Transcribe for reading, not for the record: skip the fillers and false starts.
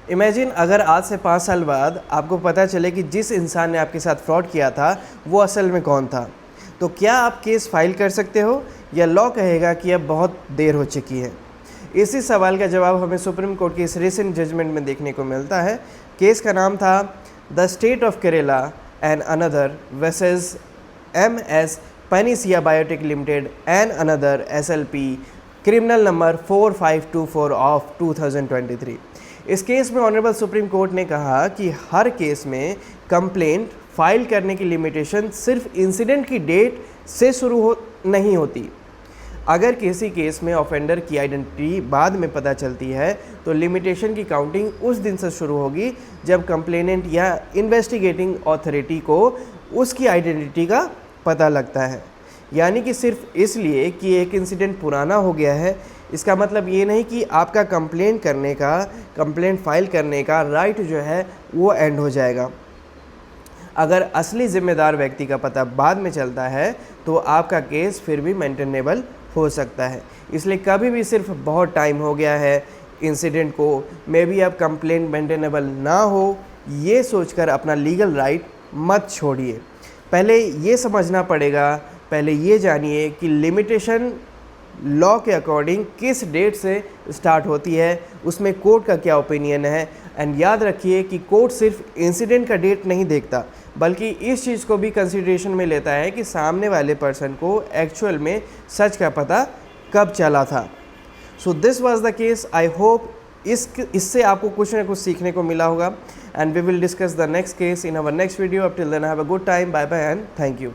Imagine अगर आज से 5 साल बाद आपको पता चले कि जिस इंसान ने आपके साथ फ्रॉड किया था वो असल में कौन था, तो क्या आप केस फाइल कर सकते हो या लॉ कहेगा कि अब बहुत देर हो चुकी है? इसी सवाल का जवाब हमें सुप्रीम कोर्ट के इस रिसेंट जजमेंट में देखने को मिलता है। केस का नाम था the state of Kerala and another versus MS Panacea biotech limited and another SLP, criminal number 4524 of 2023। इस केस में ऑनरेबल सुप्रीम कोर्ट ने कहा कि हर केस में कंप्लेंट फाइल करने की लिमिटेशन सिर्फ इंसिडेंट की डेट से शुरू नहीं होती। अगर किसी केस में ऑफेंडर की आइडेंटिटी बाद में पता चलती है तो लिमिटेशन की काउंटिंग उस दिन से शुरू होगी जब कंप्लेनेंट या इन्वेस्टिगेटिंग अथॉरिटी को उसकी आइडेंटिटी का पता लगता है। यानी कि सिर्फ इसलिए कि एक इंसिडेंट पुराना हो गया है, इसका मतलब ये नहीं कि आपका कंप्लेंट फाइल करने का राइट जो है वो एंड हो जाएगा। अगर असली जिम्मेदार व्यक्ति का पता बाद में चलता है तो आपका केस फिर भी मेंटेनेबल हो सकता है। इसलिए कभी भी सिर्फ बहुत टाइम हो गया है इंसिडेंट को, मे बी अब कंप्लेंट मेंटेनेबल ना हो, ये सोचकर अपना लीगल राइट मत छोड़िए। पहले ये समझना पड़ेगा, पहले ये जानिए कि लिमिटेशन लॉ के अकॉर्डिंग किस डेट से स्टार्ट होती है, उसमें कोर्ट का क्या ओपिनियन है। एंड याद रखिए कि कोर्ट सिर्फ इंसिडेंट का डेट नहीं देखता, बल्कि इस चीज़ को भी कंसिडरेशन में लेता है कि सामने वाले पर्सन को एक्चुअल में सच का पता कब चला था। So this was the case. I hope इससे आपको कुछ ना कुछ सीखने को मिला होगा। And we will discuss the next case in our next video. Up till then have a good time, bye bye and thank you.